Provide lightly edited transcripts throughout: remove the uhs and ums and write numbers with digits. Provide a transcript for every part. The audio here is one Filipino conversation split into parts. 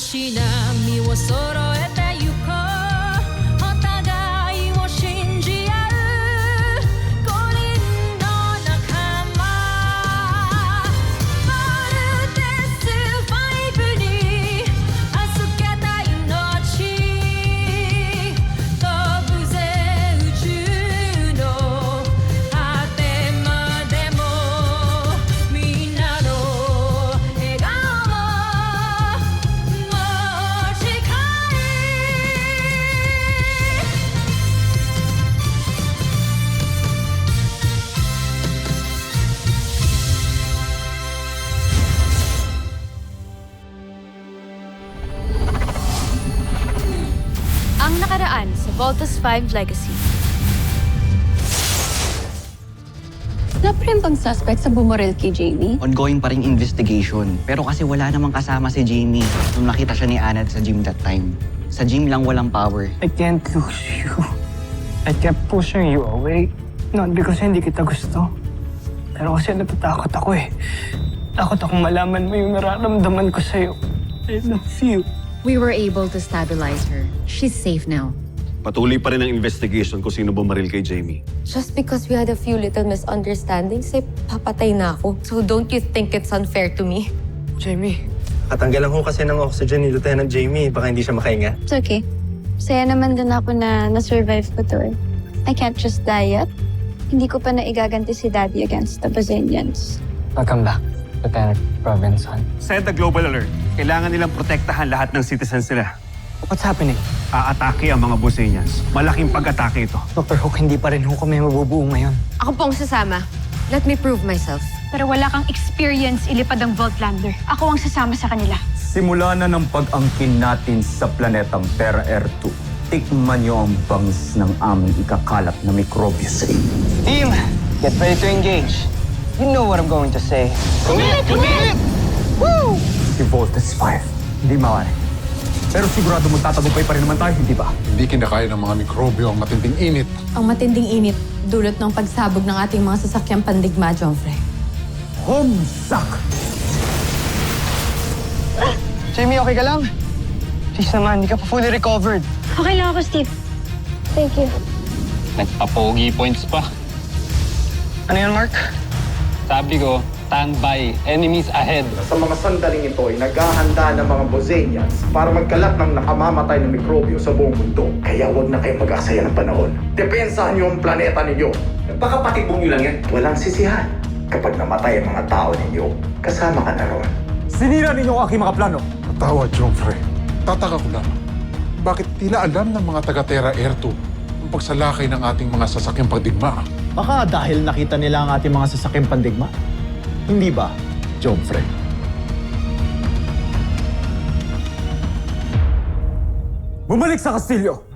し波を揃えてゆこうお互いを信じ合う五人の仲間まるでスファイブに預けた命飛ぶぜ宇宙の果てまでもみんなの笑顔も近いAng nakaraan sa Voltus 5 Legacy. Wala pa rin bang suspect sa bumorel kay Jamie? Ongoing pa ring investigation. Pero kasi wala namang kasama si Jamie nung nakita siya ni Anad sa gym that time. Sa gym lang walang power. I can't lose you. I kept pushing you away. Not because hindi kita gusto. Pero kasi natatakot ako eh. Takot akong malaman mo yung nararamdaman ko sa'yo. I love you. We were able to stabilize her. She's safe now. Patuloy pa rin ang investigation kung sino bumaril kay Jamie. Just because we had a few little misunderstandings, eh, papatay na ako. So don't you think it's unfair to me? Jamie. Katanggalan ko kasi ng oxygen ni Lieutenant Jamie. Baka hindi siya makahinga. It's okay. Saya naman din ako na na-survive ko to eh. I can't just die yet. Hindi ko pa naigaganti si Daddy against the Brazilians. Welcome back, Lieutenant Robinson. Send a global alert. Kailangan nilang protektahan lahat ng citizens nila. What's happening? Aatake ang mga Bosenians. Malaking pag-atake ito. Dr. Hook, hindi pa rin ho kami mabubuo ngayon. Ako pong sasama. Let me prove myself. Pero wala kang experience ilipad ang Voltlander. Ako ang sasama sa kanila. Simula na ng pag-angkin natin sa planetang Terra Air 2. Tikman niyo ang bangis ng aming ikakalat na mikrobyo sa inyo. Team, get ready to engage. You know what I'm going to say. Si Voltus 5, hindi mawari. Pero sigurado magtatagumpay pa rin naman tayo, hindi ba? Hindi kinakaya ng mga mikrobyo ang matinding init. Ang matinding init, dulot ng pagsabog ng ating mga sasakyang pandigma, Joffrey. Homesuck! Jamie, okay ka lang? Please naman, hindi ka pa fully recovered. Okay lang ako, Steve. Thank you. Nagpa-pogi points pa. Ano yan, Mark? Sabi ko, stand by, enemies ahead. Sa mga sandaling ito ay naghahanda ng mga Bosenians para magkalat ng nakamamatay na mikrobyo sa buong mundo. Kaya huwag na kayong mag-aksaya ng panahon. Depensahan niyo ang planeta ninyo. Baka patibong niyo lang yan. Walang sisihan. Kapag namatay ang mga tao ninyo, kasama ka na ron. Sinira ninyo ang aking mga plano. Tawa, Joffrey. Tataka ko lang. Bakit tila alam ng mga taga-Terra Air 2 ang pagsalakay ng ating mga sasakyang pagdigma? Baka dahil nakita nila ang ating mga sasakyang pandigma. Hindi ba, Joffrey? Bumalik sa kastilyo!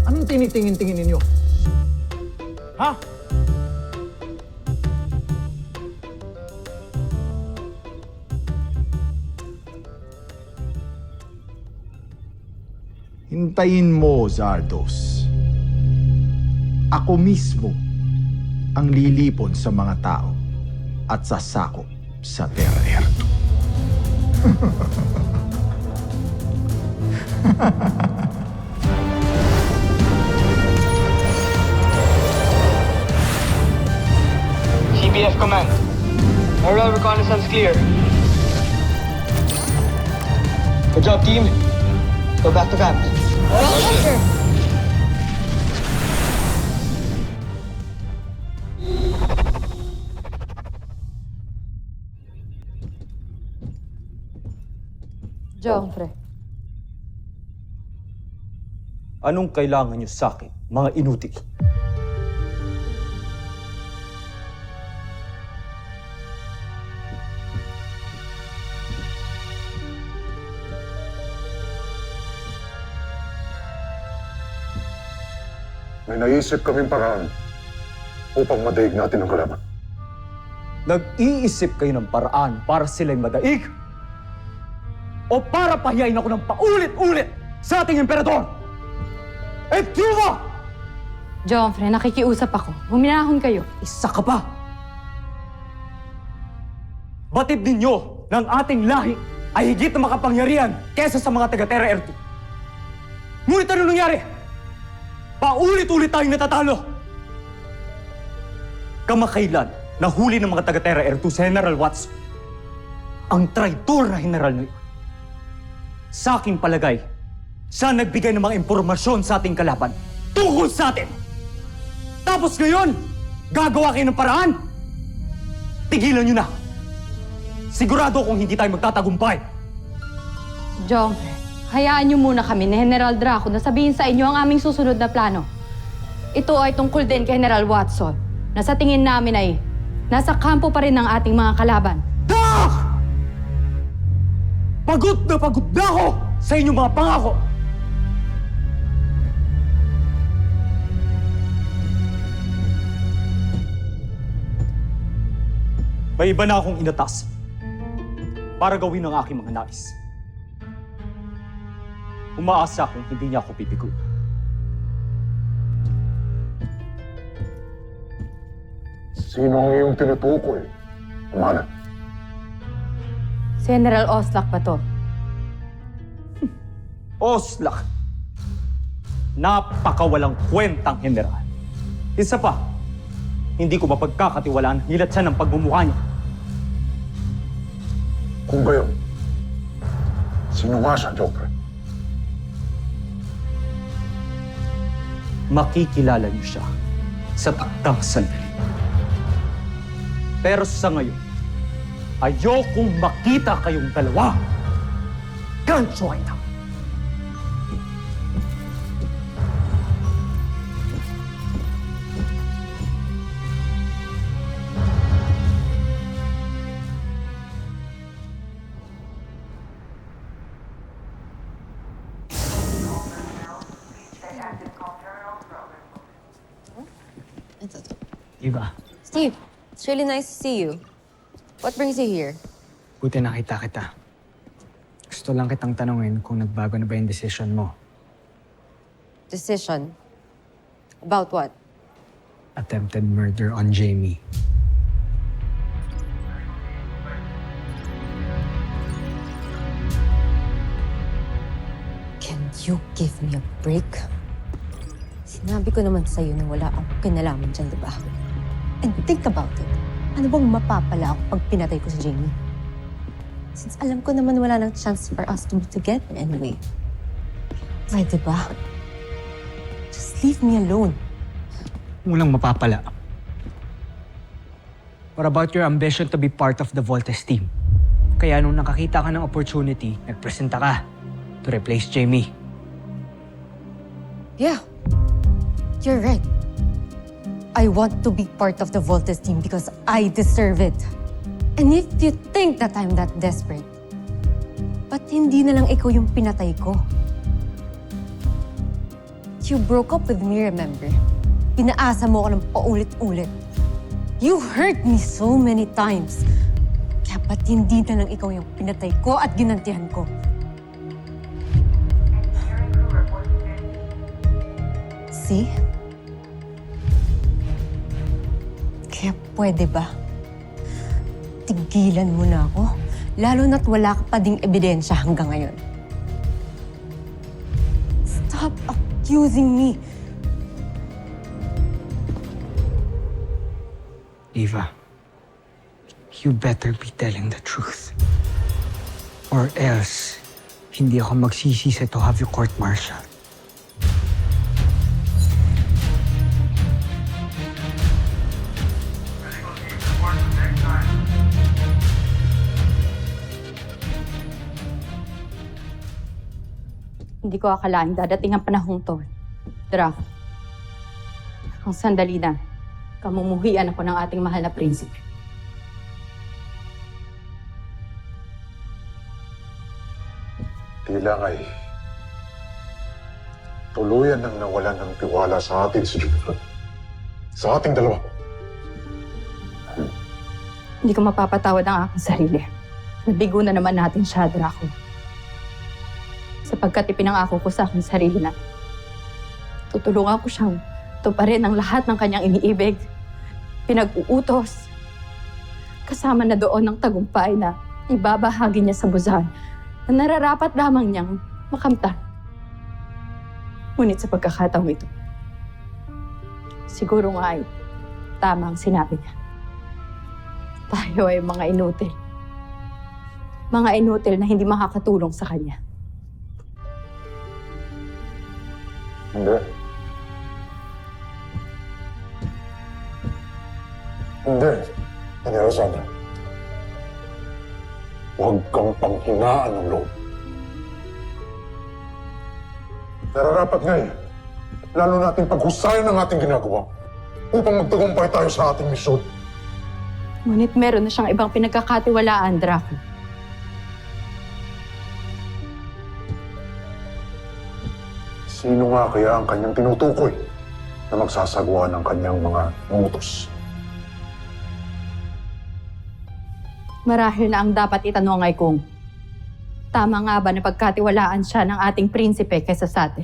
Anong tinitingin-tingin ninyo? Ha? Hintayin mo, Zardos. Ako mismo ang lilipon sa mga tao at sasakop sa Terra Air 2. CBF Command. Aerial reconnaissance clear. Good job, team. Go back to camp. Roger. Joffrey. Anong kailangan niyo sa akin, mga inutil? May naisip kaming paraan upang madaig natin ang kalaban. Nag-iisip kayo ng paraan para sila'y madaig? O para pahiyain ako ng paulit-ulit sa ating emperador? Etyuma! Joffrey, nakikiusap ako. Huminahon kayo. Isa ka pa! Batid ninyo ng ating lahi ay higit na makapangyarihan kesa sa mga taga-Terra Ertu. Ngunit ano nangyari? Paulit-ulit tayong natatalo. Kamakailan, nahuli ng mga taga-Terra Ertu si General Watson. Ang traitor na general na yun. Sa aking palagay, siya nagbigay ng mga impormasyon sa ating kalaban tungkol sa atin. Tapos ngayon, gagawa kayo ng paraan? Tigilan nyo na. Sigurado kung hindi tayo magtatagumpay. Joffrey, hayaan niyo muna kami ni General Draco na sabihin sa inyo ang aming susunod na plano. Ito ay tungkol din kay General Watson na sa tingin namin ay nasa kampo pa rin ng ating mga kalaban. Pagod na ako sa inyong mga pangako. May iba na akong inatas para gawin ang aking mga nais. Umaasa akong hindi niya ako pipigo. Sino ang iyong tinutukoy? Umanat. Si General Oslak pa to. Oslak! Napakawalang kwentang general. Isa pa, hindi ko mapagkakatiwalaan hilat siya ng pagmumukha niya. Kung gayon, sino nga siya, Joffrey? Makikilala niyo siya sa takdang sandali. Pero sa ngayon, ayokong makita kayong dalawa. Gancho ay na. Eva, Steve, it's really nice to see you. What brings you here? buti nakita kita. Gusto lang kitang tanungin kung nagbago na ba yung decision mo. Decision? About what? Attempted murder on Jamie. Can you give me a break? Sinabi ko naman sa'yo na wala akong kinalaman dyan, di ba? And think about it. Ano bang mapapala ako pag pinatay ko si Jamie? Since alam ko naman wala nang chance for us to be together anyway. Pwede ba? Just leave me alone. Walang mapapala. What about your ambition to be part of the Voltes team? Kaya nung nakakita ka ng opportunity, nagpresenta ka to replace Jamie. Yeah, you're right. I want to be part of the Voltes team because I deserve it. And if you think that I'm that desperate, ba't hindi na lang ikaw yung pinatay ko? You broke up with me, remember? Pinaasa mo ako ng paulit-ulit. You hurt me so many times. Kaya ba't hindi na lang ikaw yung pinatay ko at ginantihan ko? See? Kaya pwede ba? Tigilan mo na ako, lalo na't wala ka pa ding ebidensya hanggang ngayon. Stop accusing me. Eva, you better be telling the truth. Or else, hindi ako magsisisi to have you court-martial. Hindi ko akalaing dadating ang panahong to. Draco, ang sandali na, kamumuhian ako ng ating mahal na prinsipe. Tila nga'y Tuluyan nang nawalan ng tiwala sa atin si Jupiter. Sa ating dalawa. Hindi ko mapapatawad ang aking sarili. Nabigo na naman natin siya, Draco. Sapagkat ipinangako ko sa aking sarili na tutulungan ko siyang tuparin ang lahat ng kanyang iniibig, pinag-uutos, kasama na doon ng tagumpay na ibabahagi niya sa Busan na nararapat lamang niyang makamtan. Ngunit sa pagkakataong ito, siguro nga ay tama ang sinabi niya. Tayo ay mga inutil. Mga inutil na hindi makakatulong sa kanya. Hindi. Hindi. Hindi, Rosana. Huwag kang panghinaan ng loob. Nararapat nga eh. Lalo natin paghusayan ang ating ginagawa upang magtagumpay tayo sa ating misyon. Ngunit meron na siyang ibang pinagkakatiwalaan, Draco. Sino nga kaya ang kanyang tinutukoy na magsasagawa ng kanyang mga utos? Marahil na ang dapat itanong ay kung tama nga ba na pagkatiwalaan siya ng ating prinsipe kaysa sa atin?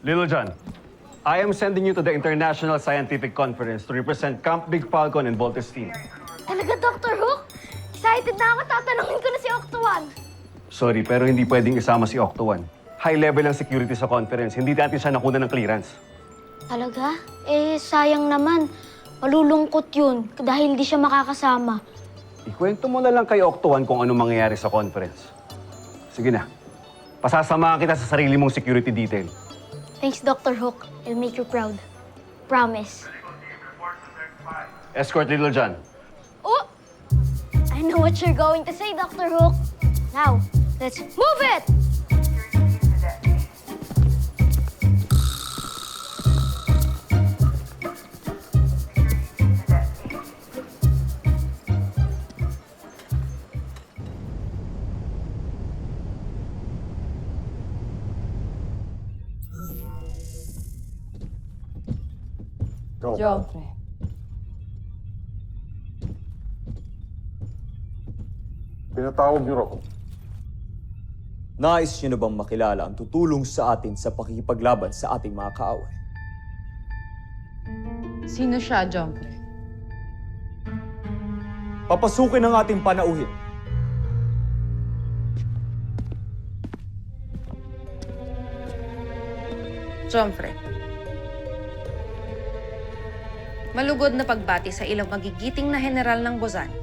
Little John, I am sending you to the International Scientific Conference to represent Camp Big Falcon and Voltes team. Talaga, Dr. Hook? Excited na ako. Tatanungin ko na si Octo-1. Sorry, pero hindi pwedeng isama si Octo-1. High level ang security sa conference. Hindi natin siya nakuha ng clearance. Talaga? Eh, sayang naman. Malulungkot yun dahil hindi siya makakasama. Ikwento mo na lang kay Octo-1 kung ano mangyayari sa conference. Sige na. Pasasamahan kita sa sarili mong security detail. Thanks, Dr. Hook. I'll make you proud. Promise. Escort Little John. Oh! I know what you're going to say, Dr. Hook. Now, let's move it! Joffrey. Pinatawag niyo ako. Nais niyo na bang makilala ang tutulong sa atin sa pakikipaglaban sa ating mga kaaway? Sino siya, Joffrey? Papasukin ang ating panauhin. Joffrey. Malugod na pagbati sa ilang magigiting na general ng Bozan.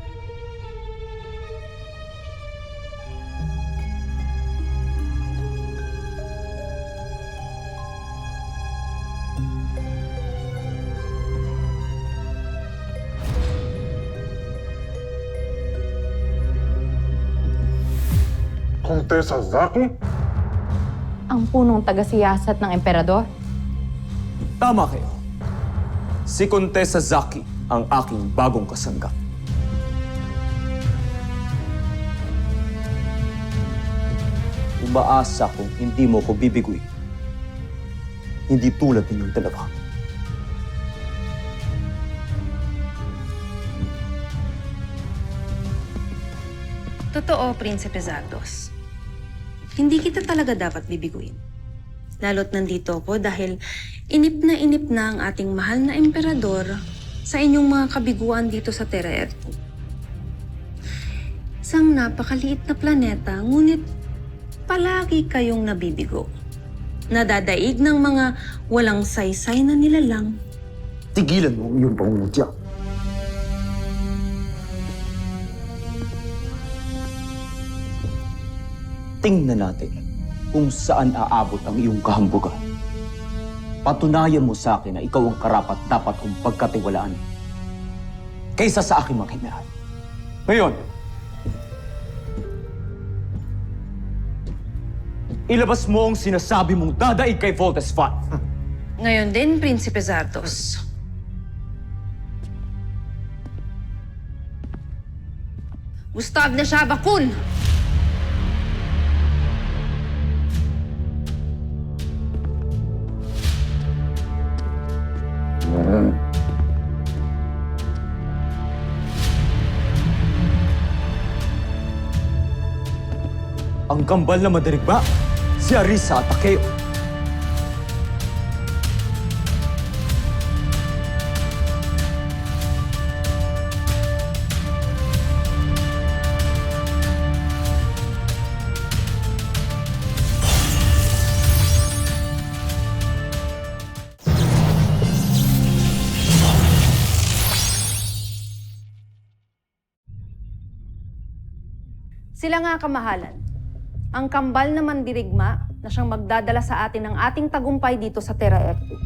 Kontesa Zaki? Ang punong taga-siyasat ng emperador? Tama kayo. Si Kontesa Zaki ang aking bagong kasangga. Umaasa kung hindi mo ko bibiguin. Hindi tulad ninyong dalawa. Totoo, Prinsipe Zardos. Hindi kita talaga dapat bibiguin. Lalo't nandito ako dahil inip na ang ating mahal na emperador sa inyong mga kabiguan dito sa Terra Erto. Isang napakaliit na planeta, ngunit palagi kayong nabibigo. Nadadaig ng mga walang saysay na nilalang. Tigilan mo ang iyong pangungutya. Tingnan natin kung saan aabot ang iyong kahambugan. patunayan mo sa akin na ikaw ang karapat dapat kong pagkatiwalaan kaysa sa aking mga general. Ngayon, ilabas mo ang sinasabi mong dadaig kay Voltes 5. Ngayon din, Prinsipe Zardos. Gustav na Shabakun! Ang kambal na madirigma, si Arisa at Takeo. Sila nga kamahalan. Ang kambal na mandirigma na siyang magdadala sa atin ng ating tagumpay dito sa Terra Ertu.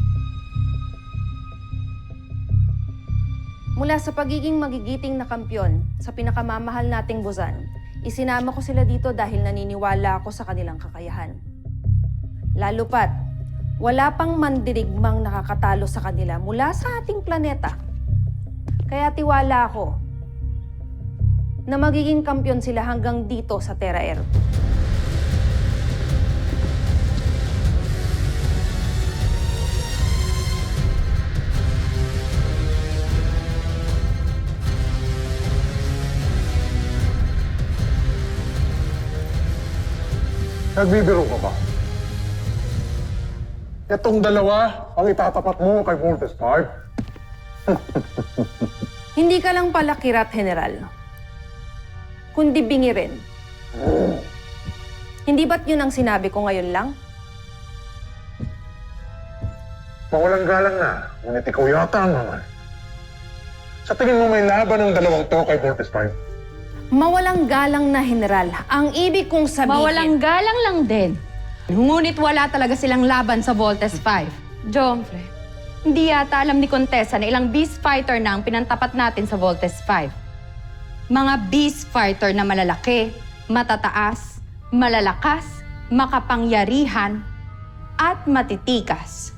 Mula sa pagiging magigiting na kampyon sa pinakamamahal nating Buzan, isinama ko sila dito dahil naniniwala ako sa kanilang kakayahan. Lalo pat, wala pang mandirigmang nakakatalo sa kanila mula sa ating planeta. Kaya tiwala ako na magiging kampyon sila hanggang dito sa Terra Ertu. Nagbibiro ka ba? Itong dalawa ang itatapat mo kay Voltes 5? Hindi ka lang pala kirat, General. Kundi bingi rin. Hindi ba't yun ang sinabi ko ngayon lang? Mawalang galang na, ngunit ikaw yata ang naman. Sa tingin mo may laban ng dalawang to kay Voltes 5? Mawalang galang na, General. Ang ibig kong sabihin... Mawalang galang lang din. Ngunit wala talaga silang laban sa Voltes 5. Jomfre, hindi yata alam ni Contessa na ilang beast fighter na ang pinantapat natin sa Voltes 5. Mga beast fighter na malalaki, matataas, malalakas, makapangyarihan, at matitikas.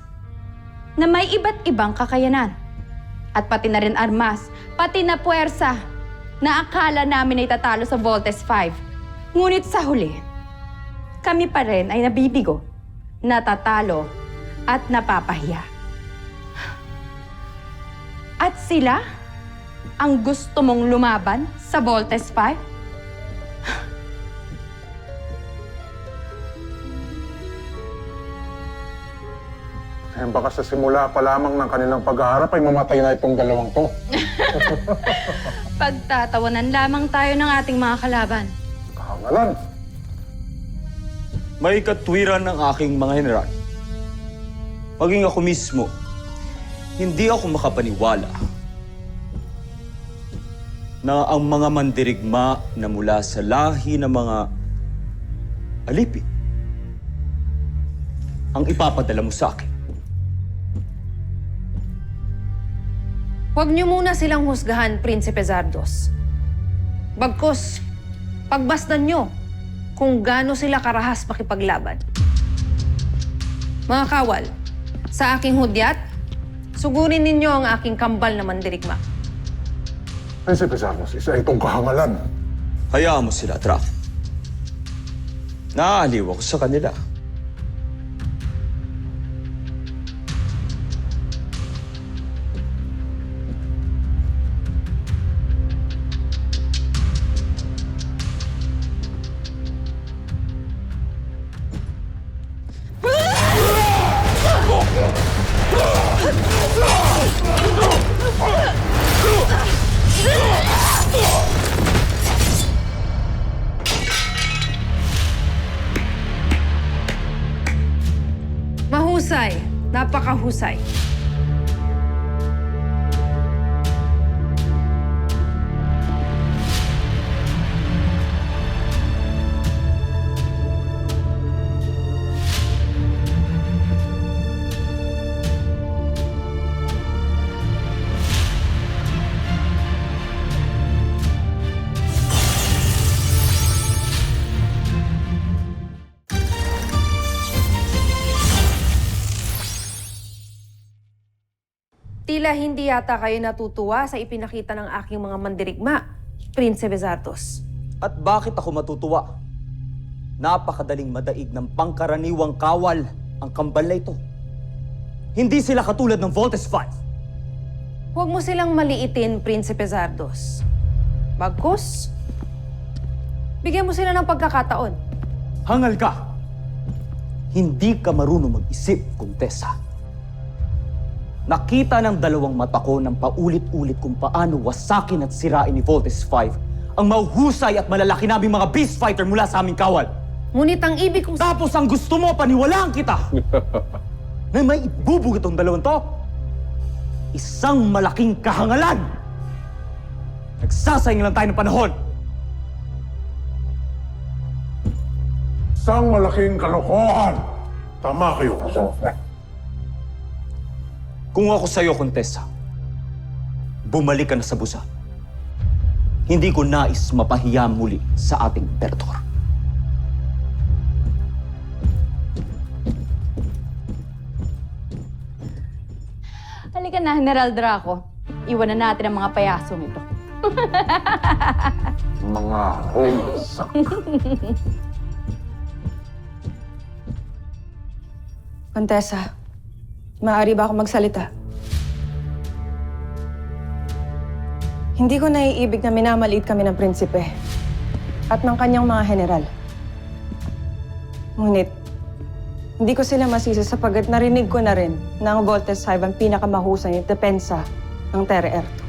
Na may iba't ibang kakayanan. At pati na rin armas, pati na puwersa na akala namin ay tatalo sa Voltes 5. Ngunit sa huli, kami pa rin ay nabibigo, natatalo, at napapahiya. At sila ang gusto mong lumaban sa Voltes 5? Eh baka sa simula pa lamang ng kanilang pag-aarap ay mamatay na itong dalawang to. Pagtatawanan lamang tayo ng ating mga kalaban. Kahangalan. May katwiran ng aking mga general. Maging ako mismo, hindi ako makapaniwala na ang mga mandirigma na mula sa lahi ng mga alipin ang ipapadala mo sa akin. Huwag niyo muna silang husgahan, Prinsipe Zardos. Bagkus, pagbasdan niyo kung gaano sila karahas makipaglaban. Mga kawal, sa aking hudyat, sugurin ninyo ang aking kambal na mandirigma. Prinsipe Zardos, isa itong kahangalan. Hayaan mo sila, Traf. Naaaliw ako sa kanila. Mahusay, napakahusay. Tila hindi yata kayo natutuwa sa ipinakita ng aking mga mandirigma, Prinsipe Zardos. At bakit ako matutuwa? Napakadaling madaig ng pangkaraniwang kawal ang kambal na ito. Hindi sila katulad ng Voltes 5. Huwag mo silang maliitin, Prinsipe Zardos. Bagkus, bigyan mo sila ng pagkakataon. Hangal ka! Hindi ka marunong mag-isip, Kontesa. Nakita ng dalawang mata ko ng paulit-ulit kung paano wasakin at sirain ni Voltes 5 ang mahuhusay at malalaki naming mga beast fighter mula sa aming kawal. Ngunit ang ibig kong... Tapos ang gusto mo, paniwalaan kita! Na may ibubog itong dalawang to? Isang malaking kahangalan! Nagsasayang lang tayo ng panahon! Isang malaking kalokohan. Tama kayo, Kosofe. Kung ako sa'yo, Kontesa, bumalik ka na sa busa. Hindi ko nais mapahiya muli sa ating emperador. Halika na, General Draco. Iwan na natin ang mga payasong ito. Mga homeless. Contessa, maaari ba ako magsalita? Hindi ko naiibig na minamaliit kami ng prinsipe at ng kanyang mga general. Ngunit, hindi ko sila masisi sapagkat narinig ko na rin na ang Voltes 5 ang pinakamahusay na depensa ng Terra Erto.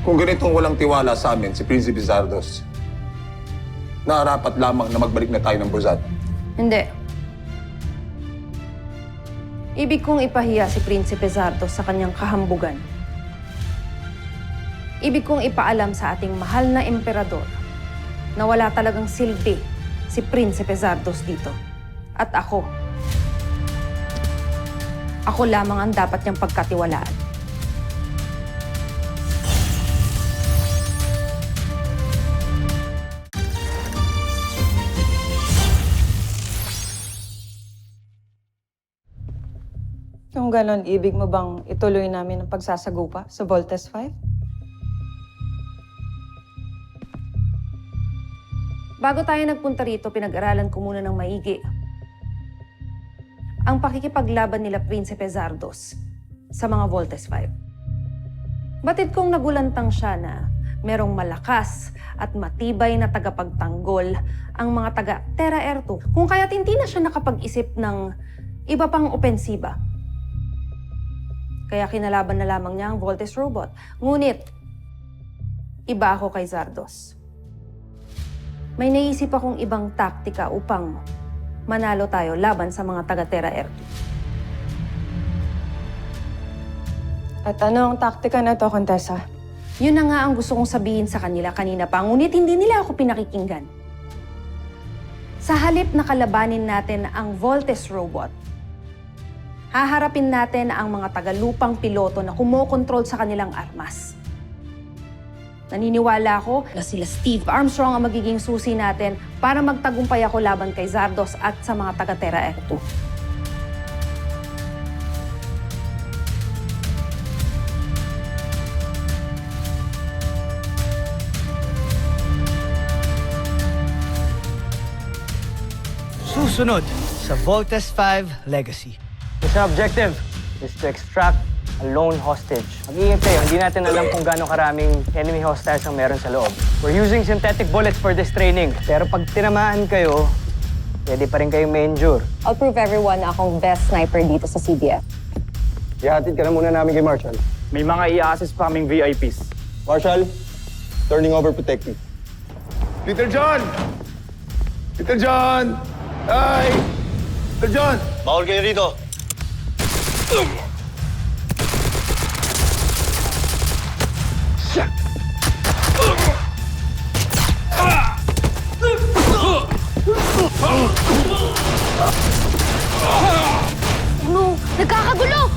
Kung ganitong walang tiwala sa amin si Prinsipe Zardos, nararapat lamang na magbalik na tayo ng Burzad. Hindi. Ibig kong ipahiya si Prinsipe Zardos sa kanyang kahambugan. Ibig kong ipaalam sa ating mahal na emperador na wala talagang silbi si Prinsipe Zardos dito. At ako lamang ang dapat niyang pagkatiwalaan. Kung ganon, ibig mo bang ituloy namin ang pagsasagupa sa Voltes 5? Bago tayo nagpunta rito, pinag-aralan ko muna ng maigi ang pakikipaglaban nila Prinsipe Zardos sa mga Voltes 5. Batid kong nagulantang siya na merong malakas at matibay na tagapagtanggol ang mga taga Terra Erto, kung kaya't hindi na siya nakapag-isip ng iba pang opensiba. Kaya kinalaban na lamang niya ang Voltes robot. Ngunit, iba ako kay Zardos. May naisip akong ibang taktika upang manalo tayo laban sa mga taga-Terra Erto. At ano ang taktika na ito, Contessa? Yun na nga ang gusto kong sabihin sa kanila kanina pa, ngunit hindi nila ako pinakikinggan. Sa halip na kalabanin natin ang Voltes robot, haharapin natin ang mga tagalupang piloto na kumokontrol sa kanilang armas. Naniniwala ako na sila Steve Armstrong ang magiging susi natin para magtagumpay ako laban kay Zardos at sa mga taga-Terra Erto. Susunod sa Voltes 5 Legacy. Mission objective is to extract a lone hostage. Mag-iingat kayo, hindi natin alam kung gaano karaming enemy hostiles ang meron sa loob. We're using synthetic bullets for this training. Pero pag tinamaan kayo, pwede pa rin kayong ma-injure. I'll prove everyone na akong best sniper dito sa CDF. Ihatid ka na muna namin kay Marshall. May mga i-assist pa kaming VIPs. Marshall, turning over protective. Peter John! Peter John! Hi! Peter John! Bawal kayo rito. No! Nagkakagulo!